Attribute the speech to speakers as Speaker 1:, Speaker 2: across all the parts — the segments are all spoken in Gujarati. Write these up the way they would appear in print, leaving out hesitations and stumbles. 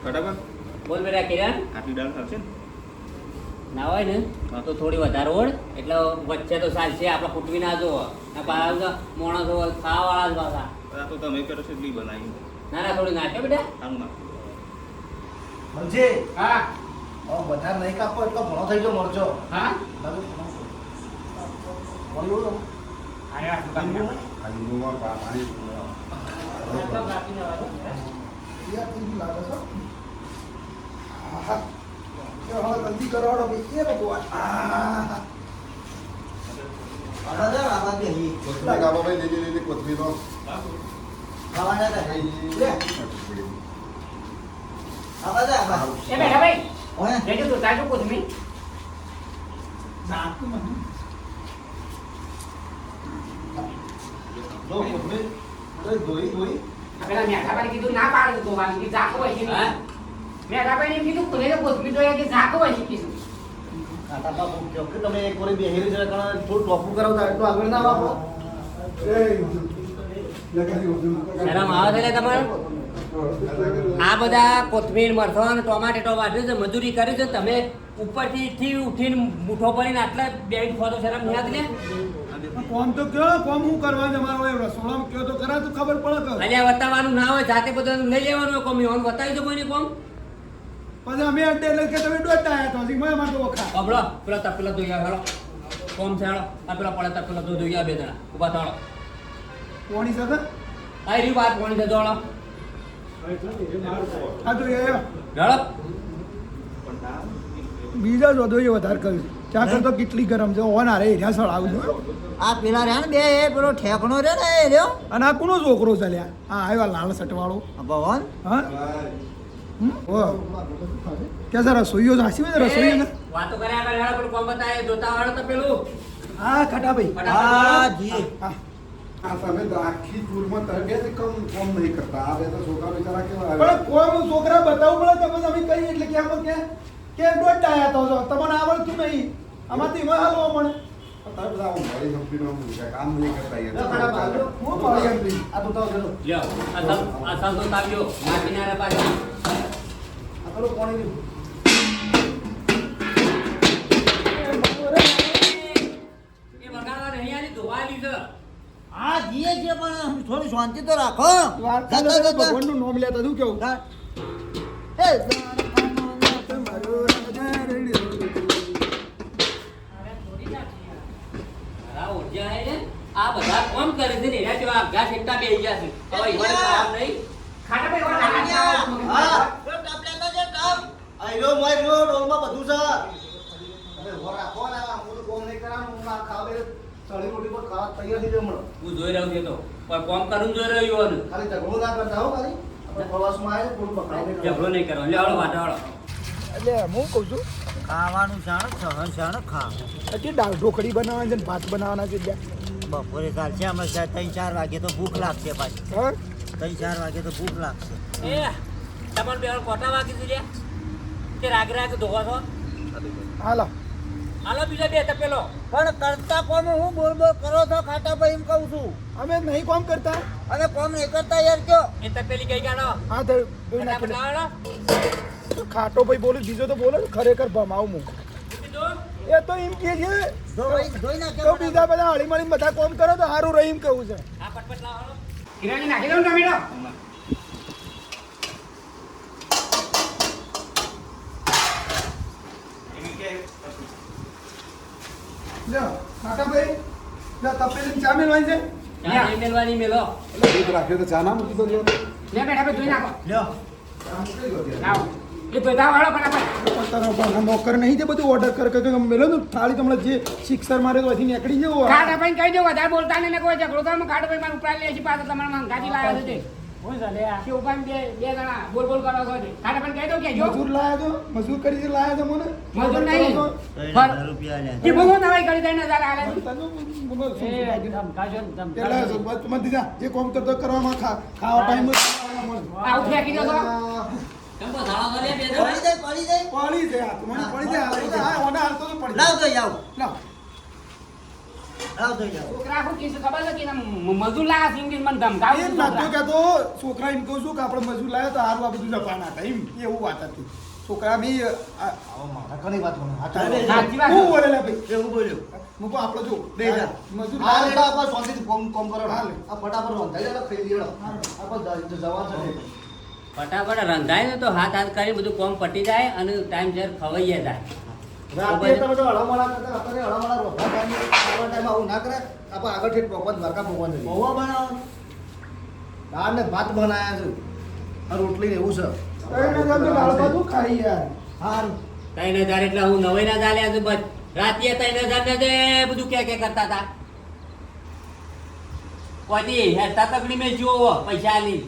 Speaker 1: બરાબર
Speaker 2: બોલ બેટા કિરણ
Speaker 1: આટલી દાળ થશે ને
Speaker 2: ના હોય ને તો થોડી વધારે ઓળ એટલે વચ્ચે તો ચાલશે આપણે ફૂટવી ના જો માણસો ખાવાવાળા જ પાછા
Speaker 1: આ તો તમે કરો છો એટલી બનાવી
Speaker 2: ના ના થોડી નાખે બેટા
Speaker 1: સારું ના
Speaker 3: સમજે
Speaker 2: હા
Speaker 3: વધારે નહીં કાપો એટલો ઘણો થઈ ગયો મરચો
Speaker 2: હા
Speaker 3: જલ્દી કરો ભગવાન
Speaker 2: એ બેટા ભાઈ લેજો તો તાજો કોથમી પેલા મેઠાભાઈ કીધું ના પાડે તો વાંગી ઝાકો હોય છે મેઠાભાઈ એમ કીધું ખુલે કોથમી તો કે ઝાકો હોય છે કીધું
Speaker 3: તમે એક વાર બેહેરી જરા થોડું ટોપું કરાવતા એટલું આગળ ના વાપરો
Speaker 2: શરમ આવે છે તમારે આ બધા કોથમીર મરથો અને ટોમાટેટો વાઢ્યું છે મજૂરી કરી છે તમે ઉપરથી ઉઠીને મુઠ્ઠો ભરીને આટલા બેન ખોદો શરમ નહીં આવતી ને
Speaker 4: કોમ તો કયો કોમ હું કરવા તમારો એ રસોડામાં કયો તો કરા તો ખબર પડે કે
Speaker 2: અલ્યા બતાવવાનું ના હોય જાતે બધું લઈ લેવાનું હોય કોમ એવાનું બતાવી દો કોઈને કોમ
Speaker 4: પછી અમે અડ્ડે એટલે કે તમે દોડતા આવ્યા તો હજી મેં અમારે તો વખા
Speaker 2: અબળો પેલા તપેલા ધોઈ હાલો કોમ છે હાલો આ પેલા પડે તપેલા ધોઈ બે જણા ઉભા થાળો
Speaker 4: કોની સાથે
Speaker 2: આ રી વાત કોની છે દોડો
Speaker 4: આ તો એ
Speaker 2: ઢળો
Speaker 4: બીજા જો એ વધારે કર્યું ચા કરતો કેટલી ગરમ છે ઓન હારે એરિયા સળ આવું છું
Speaker 3: આ પેલા રહ્યા ને બે એ પેલો ઠેકણો રે ને એ રહ્યો
Speaker 4: અને આ કોનો છોકરો ચાલ્યા હા આવ્યા લાલ સટવાળો
Speaker 3: ભગવાન
Speaker 4: હા ઓ કે સર રસોઈઓ નાસી હોય રસોઈઓ ને
Speaker 2: વાતો કર્યા કરે હાલો પણ કોમ બતાવે જોતા વાળો તો પેલું
Speaker 4: હા ખટાભાઈ
Speaker 3: હા જી
Speaker 4: હા
Speaker 5: આ તમે તો આખી ટૂરમાં તરબિયત કોમ નહીં કરતા આ બે તો છોકરા બિચારા કેવા
Speaker 4: પણ કોઈ છોકરા બતાવવું પડે તમે તમે કઈ એટલે કે આમાં કે દોડતા આવ્યા તો તમને આવડતું નહીં આમાંથી એમાં હાલવા મળે
Speaker 5: તમે બધા મારી કંપનીનો કામ નહીં કરતા
Speaker 4: હું મારી કંપની
Speaker 3: આ તો ચલો
Speaker 2: લ્યો આ સંતો તાવ્યો નાખીને આરે પાછી
Speaker 3: આ પેલો કોણી
Speaker 2: એ વગાડવા નહીં આલી ધોવા લીધો
Speaker 3: હા જીએ છે પણ થોડી શાંતિ તો રાખો
Speaker 4: ભગવાનનું નામ લેતા શું કેવું
Speaker 3: એ
Speaker 2: આ બધા કોમ કરે છે ને એના જેવા અભ્યાસ એકતા બેહી ગયા છે હવે ઈવન કામ નહીં ખાટા ભાઈ વાળા
Speaker 3: હા તો ટપ લેતા જે ટપ આઈરો માઈરો ડોલમાં બધું છે અરે હો રાખો ને હું તો કોમ નહીં કરાનું હું આ ખાવે સળી રોટી પર ખાવા તૈયાર થઈ જમણો
Speaker 2: હું જોઈ રહ્યો છું તો પણ કોમ કરું જોઈ રહ્યો છું
Speaker 3: ખાલી ઝઘડો ના કરતા હો ખાલી આપણે પ્રવાસમાં આવે થોડું પકડાઈ
Speaker 2: ઝઘડો નહીં કરો લે આવડો વાટાવાળો
Speaker 4: એટલે હું કહું છું
Speaker 3: ખાવાનું શાણ સહન ખા
Speaker 4: હજી દાળ ઢોકળી બનાવવાની છે ને ભાત બનાવવાના છે ત્યાં
Speaker 3: બપોરે ચાલશે અમે 3-4 વાગે તો ભૂખ લાગશે પાછી
Speaker 4: હા
Speaker 3: 3-4 વાગે તો ભૂખ લાગશે
Speaker 2: એ તમને બે કોટા વાગી દીધે કે રાગ રાગ ધોવા છો
Speaker 4: હાલો
Speaker 2: હાલો બીજા બે તપેલો
Speaker 3: પણ કરતા કોમ હું બોલ બોલ કરો છો ખાટા ભાઈ એમ કહું છું
Speaker 4: અમે નહીં કોમ કરતા
Speaker 3: અને કોમ નહીં કરતા યાર કયો
Speaker 2: એ તપેલી કઈ ગાડો
Speaker 4: હા તો કોઈ નાખી
Speaker 2: બનાવડો
Speaker 4: ખાટો ભાઈ બોલું બીજો તો બોલો ખરેખર ભમાવું હું એ તો એમ કે છે
Speaker 3: ધોઈ નાખે
Speaker 4: તો બીજા બધા હળી મળીને બધા કોમ કરો તો સારું રહી એમ કહું છે
Speaker 2: આ પટપટ લાવો કિરાણી નાખી દો ટમેટો
Speaker 4: લ્યો ખાટા ભાઈ લ્યો તપેલી ચા મેળવાની છે
Speaker 2: ચા નહીં મેલવાની મેલો
Speaker 5: એટલે દૂધ રાખ્યો તો ચા ના મૂકી દો લ્યો.
Speaker 2: લે બેટા ભાઈ જોઈ નાખો
Speaker 3: લ્યો
Speaker 5: ચા મૂકી દો ત્યાં.
Speaker 2: લાવો એ બધા વાળો ફટાફટ
Speaker 4: પણ તારો પણ નોકર નહીં તે બધું ઓર્ડર કર મેલો ને થાળી તમને જે સિક્સર મારે તો અહીંથી નીકળી જવું
Speaker 2: ખાટા ભાઈ કહી દો વધારે બોલતા નહીં ને કોઈ ઝઘડો તો ખાટા ભાઈ મારું ઉપરાય લે છે પાછો તમારે મંગાજી લાવ્યો છે કોણ ચાલે આ કે ઉપાન બે જણા બોલ બોલ કરો છો ખાટા ભાઈ કહી દો કે જો
Speaker 4: મજૂર લાયા તો મજૂર કરી લાયા તો મને
Speaker 2: મજૂર નહીં.
Speaker 3: 3000 રૂપિયા લે
Speaker 2: જે ભગવાન દવાઈ કરી દઈને હજાર આલે
Speaker 4: જે કોમ કરતો કરવામાં ખાવા ટાઈમ
Speaker 2: આ ઉઠી કીધો તો કંપો ધાળો કરે બે
Speaker 3: પડી જાય
Speaker 4: પડી જાય હાથ મને પડી જાય હાથ ઓના હાલતો તો પડી
Speaker 3: લાવ તો જાવ
Speaker 4: લાવ
Speaker 3: આવ થઈ જાવ
Speaker 2: છોકરા શું કીધું ખબર છે કે મજૂર લાયા છે ઇંગ્લિશ મને
Speaker 4: એ
Speaker 2: ધમકાવું
Speaker 4: નતો કહેતો છોકરા એમ કહું છું કે આપણે મજૂર લાવ્યા તો હારું આ બધું જપા ના થાય એમ એવું વાત હતી છોકરા બી
Speaker 3: આવો મારા ઘણી વાત મને
Speaker 2: સાચી વાત.
Speaker 4: હું બોલેલા ભાઈ
Speaker 3: એવું બોલ્યો
Speaker 4: મૂકો આપણે જો
Speaker 3: બે જા
Speaker 4: મજૂર
Speaker 3: આ લેડા આપણે શાંતિથી કોમ કરો
Speaker 4: હા, લે.
Speaker 3: આ ફટાફટ રંધાઈ જાય ખાઈ લેડો આપણે જવા છે
Speaker 2: ફટાફટ રંધાય ને તો હાથ હાથ કરી બધું કોમ પટી જાય અને ટાઈમ સર ખવાઈ જાય
Speaker 3: રાતે તમે તો હળામળા કરતા અત્યારે હળામળા રોફા ટાઈમ આવું ના કરે આપણે આગળ થી પકવાન દ્વારકા પકવાન છે પૌવા બનાવો દાળ ને ભાત બનાયા છે આ રોટલી ને એવું છે
Speaker 4: કઈ ના તો દાળ ભાત ખાઈ યાર
Speaker 3: હારું
Speaker 2: 3000 એટલે હું 9000 આલ્યા છું બસ રાતે 3000 ને જે બધું કે કરતા હતા કોઈ હેરતા તકડી મેં જોવો પૈસા આલી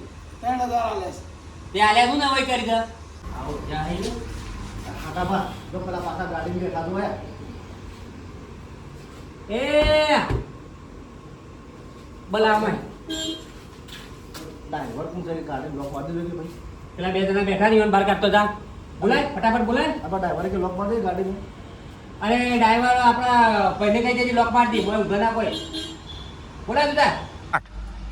Speaker 4: 3000 આલે છે.
Speaker 2: તે આલ્યા શું નવાઈ કરી દે આવો જાય
Speaker 3: ખાટામાં જો પેલા પાછા ગાડી માં બેઠા હોય
Speaker 2: એ બલામાં
Speaker 3: ડ્રાઈવર નું જરી ગાડી બ્લોક મારી દેજો કે ભાઈ
Speaker 2: પેલા બે જણા બેઠા નહીં બહાર કાઢતો જા બોલાય ફટાફટ બોલાય
Speaker 3: આપણા ડ્રાઈવરે કે લોક મારી દે ગાડીમાં
Speaker 2: અરે ડ્રાઈવર આપણા પહેલે કઈ જતી લોક માર દી બોલ ઘણા કોઈ બોલાય તું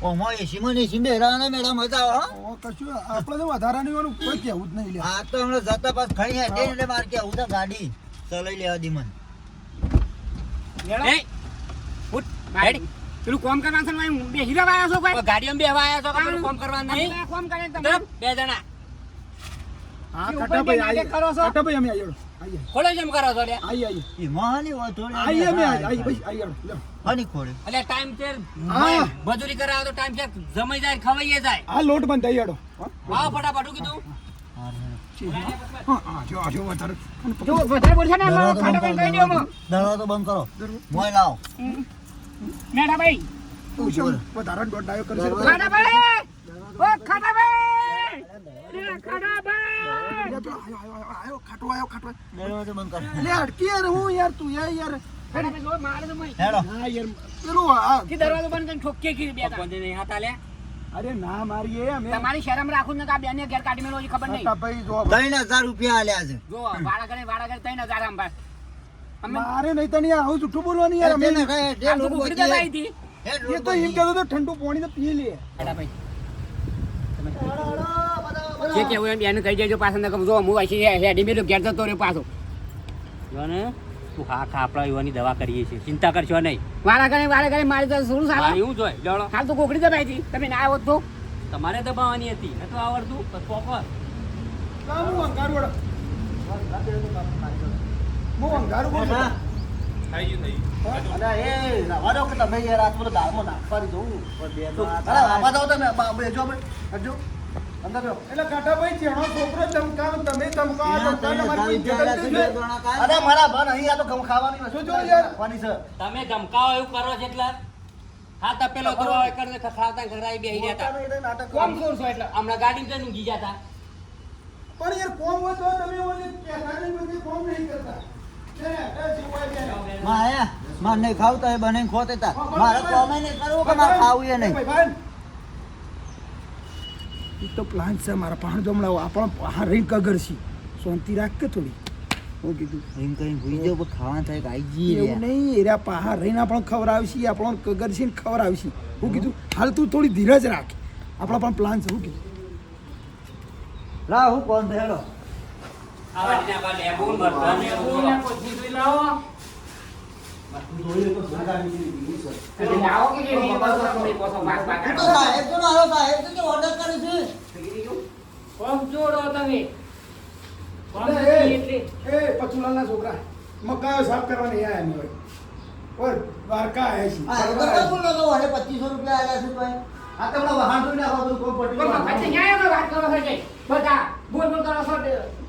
Speaker 3: ઓમાં એસીમાં ને એસી બેરાના મેડમ હતા હો
Speaker 4: ઓ કશું આપણે તો વધારાની વાળું કોઈ કહેવું જ નહીં લે
Speaker 3: આ તો હમણાં જતા પાસ ખડી હે એટલે માર કે આવું ગાડી ચલાઈ લેવા દી મને
Speaker 2: એ ઉઠ બેઠ પેલું કોમ કરવાનું છે ને બેસી રહેવા આવ્યા છો કોઈ ગાડીમાં બેહવા આવ્યા છો કે પેલું કોમ કરવાનું નહીં કોમ કરે તમે બે જણા
Speaker 4: હા કટાભાઈ આઈએ કટાભાઈ અમે આઈએ આઈએ
Speaker 2: ખોલે જેમ કરો છો લે
Speaker 4: આઈએ
Speaker 3: ઈમાની વાત થોડી
Speaker 4: આઈએ અમે આઈએ ભાઈ આઈએ લો
Speaker 3: હની ખોડી
Speaker 2: એટલે ટાઈમ છે
Speaker 4: હા.
Speaker 2: મજૂરી કરાવો તો ટાઈમ છે જમાઈ જાય ખવાઈ જાય
Speaker 4: આ લોટ બંધ થઈ હેડો
Speaker 2: વાવ ફટાફટ હું કીધું
Speaker 4: હા જો જો વધારે
Speaker 2: જો વધારે બોલશે ને ખાટા ભાઈ કહી દો મો
Speaker 3: દરવાજો તો બંધ કરો મોય લાવો
Speaker 2: મેડા ભાઈ
Speaker 4: તું શું વધારે દોડ ડાયો કરશે
Speaker 2: ખાટા ભાઈ ઓ ખાટા ભાઈ ખાટા ભાઈ
Speaker 4: આયો ખાટો આયો
Speaker 3: દરવાજો બંધ કરો
Speaker 4: લે અડકી યાર હું યાર તું યાર
Speaker 2: ખાટા ભાઈ જો મારે તો મય
Speaker 3: હેડો
Speaker 4: હા યાર પેલું આ
Speaker 2: કે દરવાજો બંધ કરીને ઠોકે કી બે બંધ નહીં હાથ આલે
Speaker 4: અરે ના મારીએ અમે
Speaker 2: તમારી શરમ રાખું ને કે આ બેને ઘેર કાઢી મેલો હજી ખબર નહીં
Speaker 4: કટાભાઈ જો
Speaker 3: 3000 રૂપિયા આલ્યા છે
Speaker 2: જો વાડા કરે 3000 આમ ભાઈ અમે
Speaker 4: મારે નહીં તો નહીં આવું જૂઠું બોલવાની યાર અમે
Speaker 3: તેને કહે
Speaker 2: આ તો કુકરી તો લાવી હતી
Speaker 4: એ તો એમ કહેતો તો ઠંડુ પાણી તો પી લે
Speaker 2: ખાટા ભાઈ જે કેવું એમ બેને કહી દેજો પાછળ ને જો હું આશી હેડી મેલો ઘેર જતો રહ્યો પાછો જો ને તું હા આપણા યુવાની દવા કરીએ છીએ ચિંતા કરશો નહીં વાળા કરે મારી તો શું સારું એવું જોઈ લડો હાલ તો કોકડી દબાઈ હતી તમે ના આવો તો તમારે દબાવવાની હતી નતું આવડતું તો પોપર
Speaker 4: કામ હું અંગારું વડો હું અંગારું બોલ
Speaker 1: થઈ ગયું
Speaker 3: અરે એ રવા દો કે તમે યાર આજ બધું દાળમાં નાખવાની જોઉં અરે આવા જાઓ તમે બેજો આપણે હજો અંદર બેહો
Speaker 4: એટલે કાટાભાઈ ચેણો છોકરો ચમકાવ તમે ચમકાવો તમારી
Speaker 3: અરે મારા બન અહીં આ તો ગમ ખાવાની
Speaker 4: શું જો યાર?
Speaker 3: ખાવાની છે
Speaker 2: તમે ધમકાવો એવું કરો છો એટલે હા તપેલો તો કરે ખખડાવતા ખખડાવી બેહી ગયા હતા
Speaker 3: નાટક
Speaker 2: કોમ કરશો એટલે હમણાં ગાડી જઈને ઊંઘી જતા
Speaker 4: પણ યાર કોમ હોય તો તમે ઓલી કેસાની બધી કોમ નહીં કરતા છે એ જીવાય છે
Speaker 3: માયા માર નહીં ખાવતા એ બને ખોતે તા મારે કોમે નહીં કરવું કે મારે ખાવું એ નહીં
Speaker 4: એ તો પ્લાન છે મારા પાણ જમણાઓ આપણ હા રહી કગર છે શાંતિ રાખ કે થોડી હું કીધું
Speaker 3: એમ કઈ ભૂઈ જાવ પણ ખાવાનું થાય કે આઈ જી
Speaker 4: એવું નહીં એરા પાહા રહીને આપણને ખવડાવશી આપણને કગર છે ને ખવડાવશી હું કીધું હાલ તું થોડી ધીરજ રાખ આપણા પણ પ્લાન છે હું કીધું
Speaker 3: લા હું કોણ ભેડો સાહેબ તો મારો સાહેબ તો ઓર્ડર કરી છે
Speaker 4: એ પચુલાલના છોકરા મકાયો સાફ કરવા નહીં આયા એમ હોય ઓર દ્વારકા આયા
Speaker 3: આ
Speaker 4: છે
Speaker 3: તો બોલો તો વડે 2500 રૂપિયા આલ્યા છે ભાઈ આ તો હમણાં વાહન જોઈને આવા બધું કોમ પટી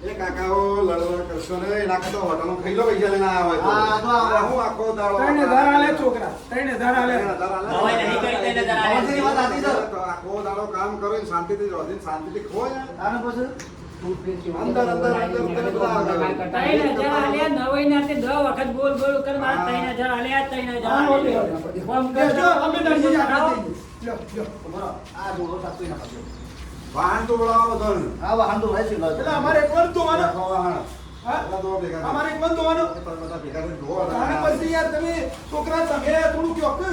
Speaker 5: એ કાકાઓ લડવા કરશો ને એના કરતા હોટલમાં ખાઈ લો પૈસા લઈને આવ્યા હોય
Speaker 3: હા, તો આવો.
Speaker 5: હું આખો દાડો
Speaker 4: 3000 આલે છોકરા 3000 આલે
Speaker 2: હવે નહીં કરી દઈને જરા લે.
Speaker 3: હવે વાત સાચી છે.
Speaker 5: તો આખો દાડો કામ કરો ને શાંતિથી રોજીને શાંતિથી ખો યાર.
Speaker 3: આને પછી
Speaker 5: અંદર બધા
Speaker 4: જો અમે નરજી જાતા લ્યો લ્યો
Speaker 3: આ જોડો સાચી ના પાડ્યો
Speaker 5: વાહન તો બોલાવો બધાને.
Speaker 3: આ વાહન તો હોય છે
Speaker 4: એટલે અમારે એકવાર તો મારે
Speaker 5: વાહન.
Speaker 4: હા?
Speaker 5: બધા દોવા ભેગા થાય.
Speaker 4: અમારે એકલો જ ધોવાનો
Speaker 5: તમે બધા ભેગા થઈને ધોવા
Speaker 4: તારે પછી યાર તમે છોકરા તમે થોડું કહો કે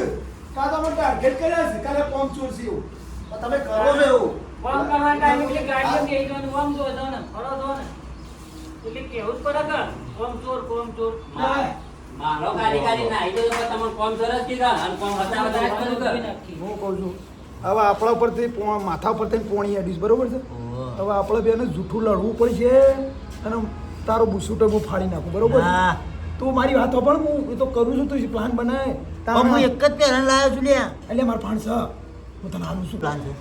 Speaker 4: કાં તો અમે ટાર્ગેટ કર્યા છે કાલે કોમ ચોરસી એવું
Speaker 3: પણ તમે કરો છો એવું
Speaker 2: કોમ કરવાના ટાઈમે પેલી ગાડીઓ બેસી જવાનું, આમ જો છો ને, ફરો છો ને. એટલે કેવું જ પડે કે કોમ ચોર, કોમ ચોર. મારો ગાડી કાઢી નાહી ગયો તો તમને કોમ ચોર જ કીધા અને કોમ હતા બધા જ કર્યું કે.
Speaker 4: હું કહું છું હવે આપણા ઉપરથી માથા ઉપરથી પોણી અડીશ બરોબર છે હવે આપણે બેને જૂઠું લડવું પડશે અને તારો બુસુટો હું ફાડી નાખું બરોબર છે?
Speaker 6: હા
Speaker 4: તું મારી વાત પણ હું એ તો કરું છું તું પ્લાન બનાય
Speaker 6: પણ હું એક જ પહેરણ લાવ્યો છું લ્યા
Speaker 4: એટલે મારા ફાણ છે હું તને આનું શું
Speaker 6: પ્લાન છે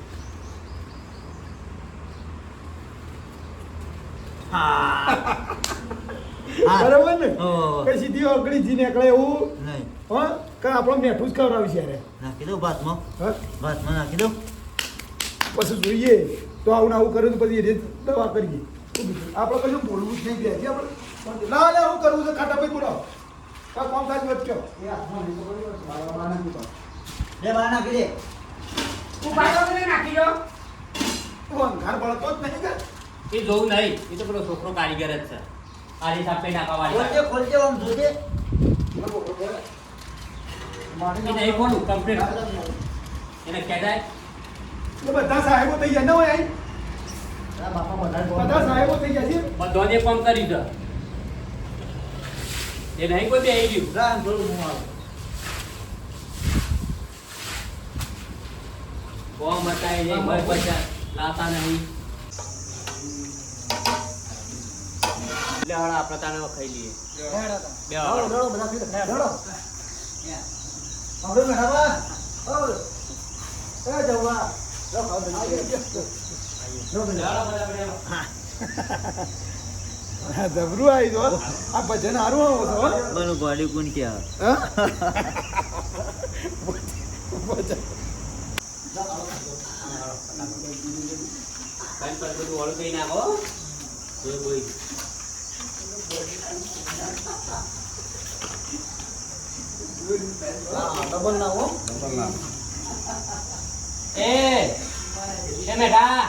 Speaker 6: હા
Speaker 4: બરાબર ને
Speaker 6: ઓહો.
Speaker 4: કઈ સીધી ઓગળી જી નીકળે એવું
Speaker 6: નહીં
Speaker 4: હા કે આપણો મેઠું જ ખવડાવી છે યાર
Speaker 6: નાખી દઉં ભાતમાં
Speaker 4: હા
Speaker 6: ભાતમાં નાખી દઉં
Speaker 4: પછી જોઈએ તો આવું ને આવું કર્યું તો પછી એ રીતે દવા કરીએ આપણે કશું બોલવું જ નહીં બે આપણે ના ના હું કરવું છે ખાટા ભાઈ બોલો કાં કોમ કાજ વચ્ચો
Speaker 6: લે બહાર નાખી દે
Speaker 2: તું પાછો મને નાખી દો.
Speaker 4: તું અંધાર બળતો જ નહીં કે
Speaker 2: એ જોવું નહીં, એ તો પેલો છોકરો કારીગર જ છે. આરી સાપે નાખવા વાળી.
Speaker 6: ખોલજે ખોલજે આમ જોજે
Speaker 2: એ નહીં ખોલું, complete. એને કહેવાય
Speaker 4: એ બધા સાહેબો થઈ ગયા ન હોય અહીં?
Speaker 3: બાપા
Speaker 4: બધા સાહેબો થઈ ગયા છે
Speaker 2: બધોને કોમ કરી દો. એ નહીં કોઈ બેહી ગયું.
Speaker 6: રામ થોડું હું આવું
Speaker 2: કોમ હતા એ નહીં, ભય પૈસા લાતા નહીં. એટલે હવે આપણે તાને ખાઈ લઈએ. બે વાળો.
Speaker 3: રડો બધા થઈ ગયા. રડો
Speaker 6: હવે મેળાવા
Speaker 3: એ જવા લો ખાવ દે
Speaker 4: હા જબરું આવી તો આ ભજન હારું આવો છો હો?
Speaker 6: બનું ગાડી કોણ કે
Speaker 4: હા? ભજન
Speaker 2: ભાઈ પર બધું ઓળું કરી નાખો. Boy boy.
Speaker 3: ડબલ ના હો
Speaker 2: એ મેઠા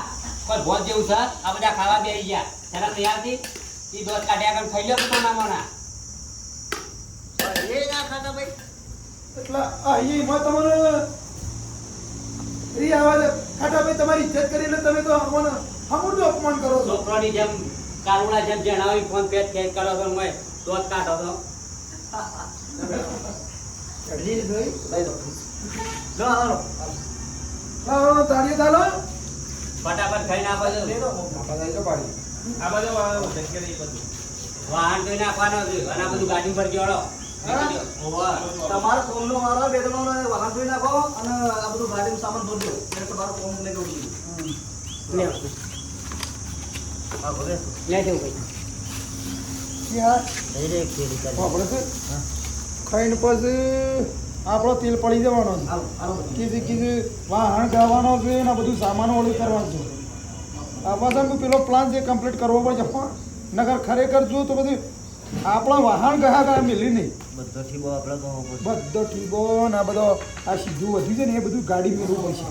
Speaker 2: કોઈ ભોજ જેવું છે આ બધા ખાવા બેસી ગયા જરા તૈયારથી ઈ દોત કાઢ્યા કર ખાઈ લો તો નામોના.
Speaker 6: એ ના ખાતા ભાઈ
Speaker 4: એટલે અહીંમાં તમારે રી આવાજ ખાટા ભાઈ તમારી ઇજ્જત કરીને તમે તો અમને અમૂર્ત અપમાન કરો છો
Speaker 2: છોકરોની જેમ કારુડા જેમ જણાવી ફોન પેટ ખેંચ કરો છો મેં દોત કાઢો છો.
Speaker 3: લઈ દો લો આવો
Speaker 4: લાવો તાળીઓ ચાલો
Speaker 2: ફટાફટ ખાઈ નાખો છો.
Speaker 1: આ બાજુ આવો, જગ્યા નહીં બધું.
Speaker 2: વાહન ધોઈ નાખવાનો છે અને આ બધું ગાડી પર જોડો. ઓવા.
Speaker 3: તમારો કોમનો મારો બેદનો વાહન ધોઈ નાખો અને આ બધું ગાડીનું સામાન ધોઈ દો એટલે તમારો કોમ લઈ ગયું
Speaker 6: હા ભલે
Speaker 2: લે જવું ભાઈ.
Speaker 4: યાર
Speaker 6: લઈ લે એક ફેરી કરી
Speaker 4: આપણે છે ખાઈને પછી આપણો તેલ પડી જવાનો છે
Speaker 3: હાલો હાલો
Speaker 4: કીધી કીધી વાહણ ગાવાનો છે ને આ બધું સામાન ઓળું કરવાનું છે આ પાછળ પેલો પ્લાન જે કમ્પ્લીટ કરવો પડશે પણ નગર ખરેખર જો તો બધું આપણા વાહણ ગયા ગયા મિલી નહીં
Speaker 6: બધો ઠીબો આપણે કહો પડશે
Speaker 4: બધો ઠીકો ને આ બધો આ સીધું વધ્યું છે ને એ બધું ગાડી મેળવું પડશે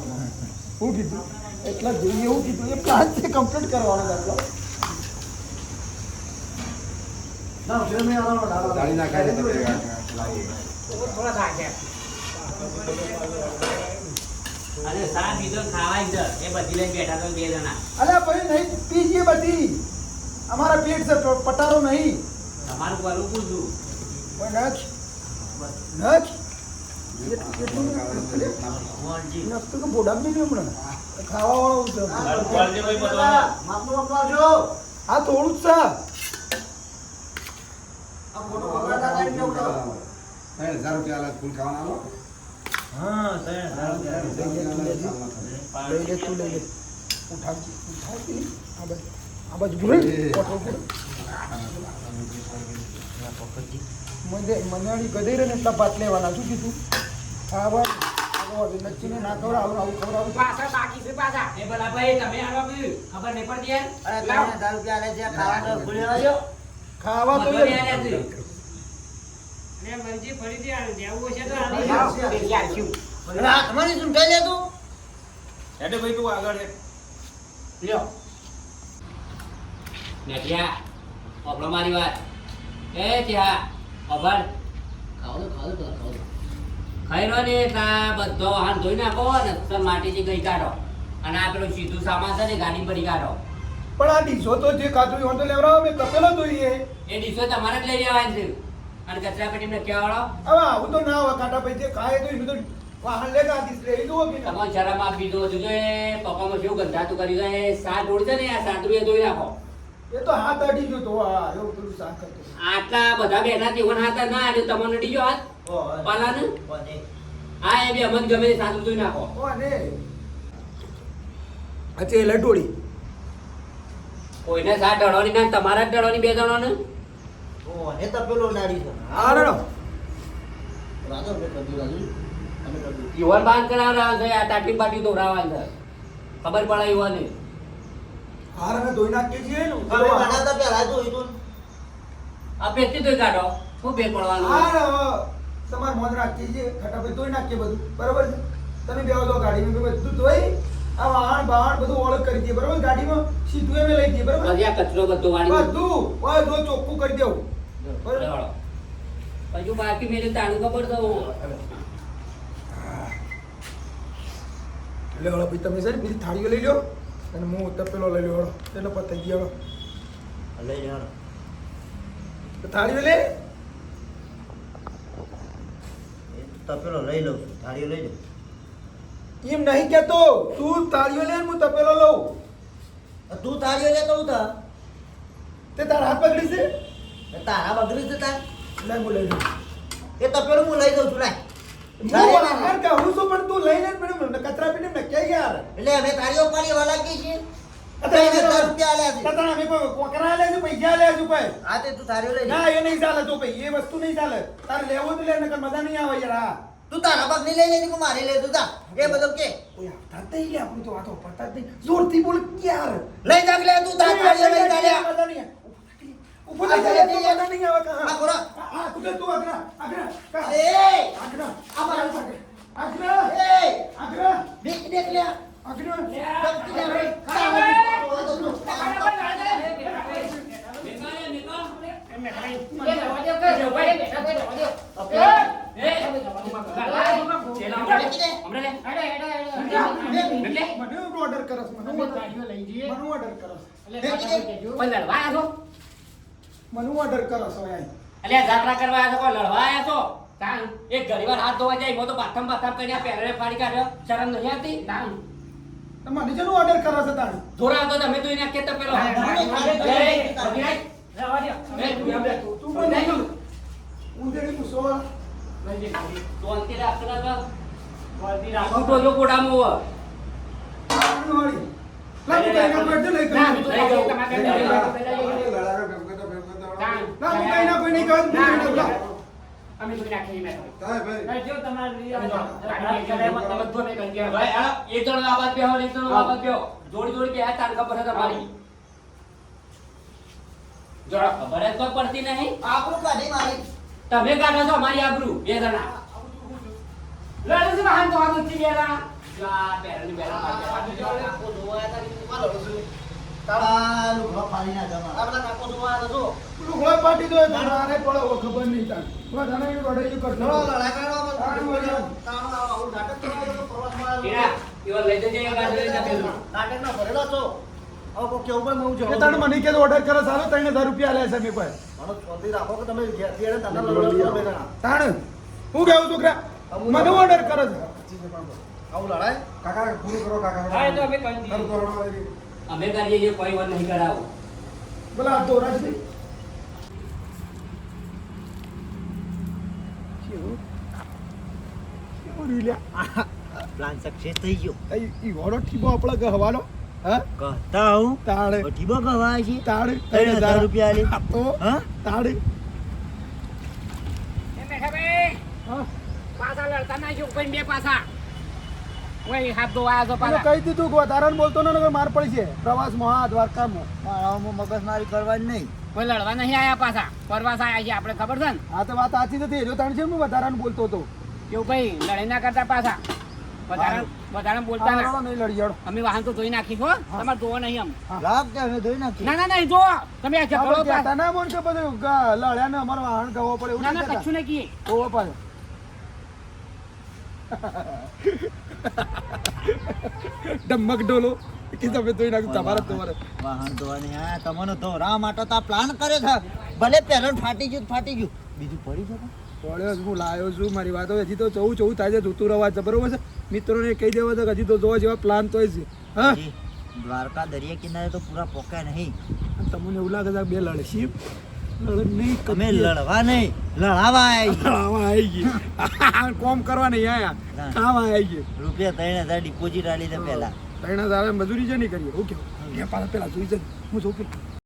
Speaker 4: શું કીધું એટલા જોઈએ એવું કીધું એ પ્લાન છે કમ્પ્લીટ કરવાનો છે આપણો
Speaker 3: ના ફેર મેં આવો
Speaker 5: ગાડી નાખાય તો ભેગા લાગે.
Speaker 2: થોડા થાક્યા. અને સાત બીજો ખાવાય છે એ બધી લઈને બેઠા તો બે જણા.
Speaker 4: અલ્યા ભાઈ નહીં પીજીએ બધી અમારા પેટ છે પટારો નહીં
Speaker 2: તમારું કરવું પૂછું.
Speaker 4: કોઈ નાખ નાખ
Speaker 6: મોલજી
Speaker 4: નસ્તું કે બોડામ નહીં હમણાં ખાવા વાળો છે
Speaker 1: વાળજે ભાઈ બધો.
Speaker 3: માપનો માપનો આવજો
Speaker 4: આ થોડું જ છે
Speaker 3: આ ફોટો પકડાતા કાઢી કેવું કરો
Speaker 5: 3,000 રૂપિયા આલા ફૂલ ખાવાના આલો.
Speaker 6: હા ત્રણ
Speaker 4: લઈ લે તું લઈ લે ઉઠાવજી ઉઠાવજી આ બાજુ ઘૂરે કોઠો ઘૂરે મનાડી ગધેરે ને એટલા ભાત લેવાના શું કીધું ખાવા નચ્ચીને ના ખવડાવું આવું ખવડાવું
Speaker 2: પાછા બાકી છે પાછા. એ ભલા ભાઈ તમે આવો બી ખબર નહીં પડતી યાર.
Speaker 6: અરે 3,000 રૂપિયા લે છે ખાવાનું ભૂલી આવજો
Speaker 4: ખાવા તો
Speaker 2: બધો લઈ આવ્યા છે. ને મરજી ફરીથી આ દેવું હશે તો આવી જાઓ. પેલી આરખ્યું.
Speaker 6: તમારી શું કઈ લે તું
Speaker 1: હેડે ભાઈ તું આગળ હેડ.
Speaker 2: લ્યો. નેટિયા આપણો મારી વાત એ ત્યાં અભણ ખાઈ લો ને તા બધો વાહન ધોઈ નાખો ને સર માટીથી ગઈ કાઢો અને આ પેલું સીધું સામાન છે ને ગાડી પડી કાઢો
Speaker 4: પણ આ ડીશો તો જે કાચું હોય તો લેવડાવો મેં તપેલો જોઈએ
Speaker 2: એ ડીશો તમારે જ લઈ લેવાની છે અને કચરા પેટીને કહેવાડો
Speaker 4: હવે આવું તો ના હોય કાટા ભાઈ જે ખાય તો એનું તો વાહન લે ડીશ લઈ દો કે ના?
Speaker 2: તમારે શરમ આપી દો જોજો એ પપ્પામાં જેવું ગંધાતું કર્યું છે એ સાત ઉડ છે ને આ સાતરું એ ધોઈ નાખો
Speaker 4: એ તો હાથ અડી ગયો તો આ એવું બધું શાક કરતો
Speaker 2: આટલા બધા બેઠા તેવન હાથ ના આડ્યો તમને અડી ગયો હાથ પાલાને હા એ બી અમન ગમે તે સાતરું ધોઈ નાખો
Speaker 4: કોને અચ્છા એ લટોડી
Speaker 2: કોઈને સાત ડળોની ના તમારા જ ડળોની બે જણોને
Speaker 6: એ તો પેલો નાડી છે
Speaker 4: હા રડો
Speaker 6: રાજો અમે કર્યું
Speaker 2: યુવાન બાંધ કરાવવા છે આ તાટી બાટી દોરાવવાનું છે ખબર પડે યુવાને
Speaker 4: હાર અમે ધોઈ નાખીએ છીએ ને
Speaker 6: અમે બનાવતા પહેલા જોયું તું
Speaker 2: આ પેટી ધોઈ કાઢો શું ફેર પડવાનું
Speaker 4: હાર તમાર મોજ રાખીએ છીએ ખટાભાઈ ધોઈ નાખીએ બધું બરાબર છે તમે બેહો તો ગાડીમાં બધું ધોઈ આ વાહણ બાહણ બધું ઓળખ કરી દઈએ બરાબર ગાડીમાં સીધું અમે લઈ દઈએ બરાબર
Speaker 2: પછી આ કચરો બધો વાળી
Speaker 4: બધું ચોખ્ખું કરી દેવું બરાબર
Speaker 2: હજુ બાકી મેરે તાણું ખબર તો
Speaker 4: લે હળો ભાઈ તમે છે ને બીજી થાળીઓ લઈ લો અને હું તપેલો લઈ લો હળો એટલે પતાઈ ગયો
Speaker 6: લઈ લેવાનો
Speaker 4: તો થાળીઓ લે
Speaker 6: તપેલો લઈ લઉં છું થાળીઓ લઈ લઉં
Speaker 4: એમ નહીં કેતો તું થાળીઓ લે ને હું તપેલો લઉં
Speaker 6: તું થાળીઓ લેતો હું તા
Speaker 4: તે તારા હાથ પકડી છે
Speaker 6: તારા બગડી છે તાર
Speaker 4: લે હું લઈ લઉં
Speaker 6: એ તપેલો હું લઈ દઉં છું લાય
Speaker 4: હું આહાર કહું છું પણ તું લઈ લે ને મેડમ કચરા પીને ને કે યાર
Speaker 6: એટલે અમે તાળીઓ પાડી વાલા કી છીએ
Speaker 4: અત્યારે
Speaker 6: અમે 10 રૂપિયા આલ્યા છે
Speaker 4: તાતા અમે કોઈ કોકરા લે છે પૈસા લે છે કોઈ
Speaker 6: હા તે તું થાળીઓ લઈ લે
Speaker 4: ના એ નહીં ચાલે તો ભાઈ એ વસ્તુ નહીં ચાલે તારે લેવો તો લે નકર મજા નહીં આવે યાર હા
Speaker 6: તું તારા બગડી લઈ લે તું મારી લે તું તા એ બધું કે
Speaker 4: ઓય આવતા જ નહીં લે આપણું તો વાતો પડતા જ નહીં જોરથી બોલ યાર
Speaker 6: લઈ જાગ લે તું તાર થાળીઓ લઈ જા લે
Speaker 4: મજા નહીં આવે. ઉપર લઈ જા લે, મજા નહીં આવે
Speaker 6: આ
Speaker 4: કહા
Speaker 6: કોરા
Speaker 4: હા તું તું આગળ આગળ
Speaker 6: એ
Speaker 4: આગળ
Speaker 6: આ મારા
Speaker 4: આગળ
Speaker 6: એ
Speaker 4: આગળ
Speaker 6: દેખ દેખ લે
Speaker 4: આગળ મને ઓર્ડર કરસ મને ઓર્ડર કરસ મને ઓર્ડર કરસ હોય
Speaker 2: અલ્યા જાત્રા કરવા આવ્યા છો કોઈ લડવા આવ્યા છો તાન એક ઘડીવાર હાથ ધોવા જાય મો તો બાથમ કરીને આ પહેરે ફાડી કાઢ્યો શરમ નહીં આવતી તાન
Speaker 4: મને જેનો ઓર્ડર કરસ તાણ
Speaker 2: ધોરા તો તમે તો એને કે તો પેલો
Speaker 4: તું મને ઉંદેડી મુસો
Speaker 2: તો અંતે રાખતા તો તો જો કોડામો
Speaker 4: વાળી લાગુ કઈ ના પડજે લઈ
Speaker 2: ના
Speaker 4: ગયો
Speaker 2: લઈ જાઓ તમારે
Speaker 4: ના તું કઈ ના કોઈ નહીં કહું
Speaker 2: અમે તો નાખી મે
Speaker 5: ભાઈ
Speaker 6: જો તમારી
Speaker 2: ભાઈ આ એક જણનો આવાજ બેહો એક જણનો આવાજ બેહો જોડી જોડી બે તાણ ખબર છે તમારી જોડા ખબર જ તો પડતી નહીં
Speaker 6: આપણું કાઢી મારી
Speaker 2: તમે કાઢો છો અમારી આબરૂ બે જણા લડે છે વાહન તો હાથ ઉઠી ગયા લા બેરની બેરા
Speaker 6: કાકો ધોવાયા તા કે મારો છું તારું ઘર પાણી ના જમા આપડા કાકો ધોવાયા તો
Speaker 4: પેલું હોય પાટી દો તારે પડે ખબર નહીં તાણ તો જાણે એ વડે ઈ કરતો
Speaker 6: લડાઈ કરવા તાણો આવું નાટક કરવા પ્રવાસમાં
Speaker 2: કેરા ઈવન લઈ જજે એક ગાડી લઈ જા પેલું
Speaker 6: નાટક ના ભરેલો છો હવે કોઈ કેવું પણ હું
Speaker 4: એ તાણ મને કે ઓર્ડર કરે સારો 3000 રૂપિયા લે છે મે કોઈ
Speaker 6: મને છોડી રાખો કે તમે ઘેર તને લડો બે જણા
Speaker 4: તાણ હું કેવું છોકરા મને ઓર્ડર કરે છે
Speaker 6: આવું લડાય
Speaker 5: કાકા પૂરું કરો કાકા
Speaker 2: હા તો અમે કરી
Speaker 5: તારું
Speaker 2: દીધું
Speaker 5: કરવાનું
Speaker 2: અમે કરીએ છીએ કોઈ વાત નહીં કરાવો
Speaker 4: બોલા આ દોરા છે કેવું લ્યા
Speaker 6: પ્લાન સક્સેસ થઈ ગયો
Speaker 4: ઈ વડો ઠીબો આપણા કે હવાલો હા
Speaker 6: કહેતા હું
Speaker 4: તાળે
Speaker 6: ઠીબો ગવાય છે
Speaker 4: તાળે
Speaker 6: 3000 રૂપિયા લે
Speaker 4: આ તો
Speaker 6: હા
Speaker 4: તાળે
Speaker 2: હા પાછા લડતા ના જો કોઈ બે પાછા ઓય હાથ ધોવા જો
Speaker 4: એને કહી દીધું કે વધારાને બોલતો ન નકર માર પડી છે પ્રવાસમાં હા દ્વારકામાં
Speaker 6: મારામાં મગજમારી કરવાની નહીં
Speaker 2: કોઈ લડવા નહીં આયા પાછા પરવાસ આયા છે આપણે ખબર છે ને
Speaker 4: આ તો વાત સાચી નથી એજો તાણ છે હું વધારાને બોલતો હતો
Speaker 2: કેવું ભાઈ લડાઈ ના કરતા પાછા વધારે બોલતા ના.
Speaker 4: હાલો, નહીં લડી હેડો.
Speaker 2: અમે વાહન તો ધોઈ નાખી હો તમારે જોવો નહીં આમ.
Speaker 6: લાગ કે અમે ધોઈ નાખી.
Speaker 2: ના ના નહીં જો તમે આ
Speaker 4: આપણે
Speaker 2: ઝઘડો
Speaker 4: કહેતા ના બોલ કે બધું લડ્યા ને અમારે વાહન ગવો પડે એવું
Speaker 2: ના
Speaker 4: નહીં
Speaker 2: ના
Speaker 4: કહેતા.
Speaker 2: કશું નહીં કીએ.
Speaker 4: ઓવો પાછો. ડમક ડોલો કે તમે ધોઈ નાખ્યું તમારે જ તમારે.
Speaker 6: વાહન ધોવાની હા તમને ધોરા માટે તો આ પ્લાન કર્યો છે. ભલે પહેલો ફાટી ગયું તો ફાટી ગયું, બીજું પડી જશે.
Speaker 4: પડ્યો છું, હું લાવ્યો છું, મારી વાતો હજી તો ચૌ થાય છે, જોતું રવા છે, બરોબર છે. મિત્રોને કહી દેવા છે કે હજી તો જોવા જેવા પ્લાન તો છે. હા,
Speaker 6: હજી દ્વારકા દરિયા કિનારે તો પૂરા પોક્યા નહીં.
Speaker 4: તમને એવું લાગે છે કે બે લડશી લડ નહીં
Speaker 6: અમે લડવા નહીં, લડાવા આવી.
Speaker 4: આવા આવી ગઈ કોમ કરવા નહીં આયા
Speaker 6: ના.
Speaker 4: આવા આવી ગઈ
Speaker 6: રૂપિયા 3000 ડિપોઝિટ આલી દે પહેલા.
Speaker 4: 3000 મજૂરી છે નહીં કરીએ. ઓકે પાછા પેલા જોઈ જાય હું જોઉં પેલા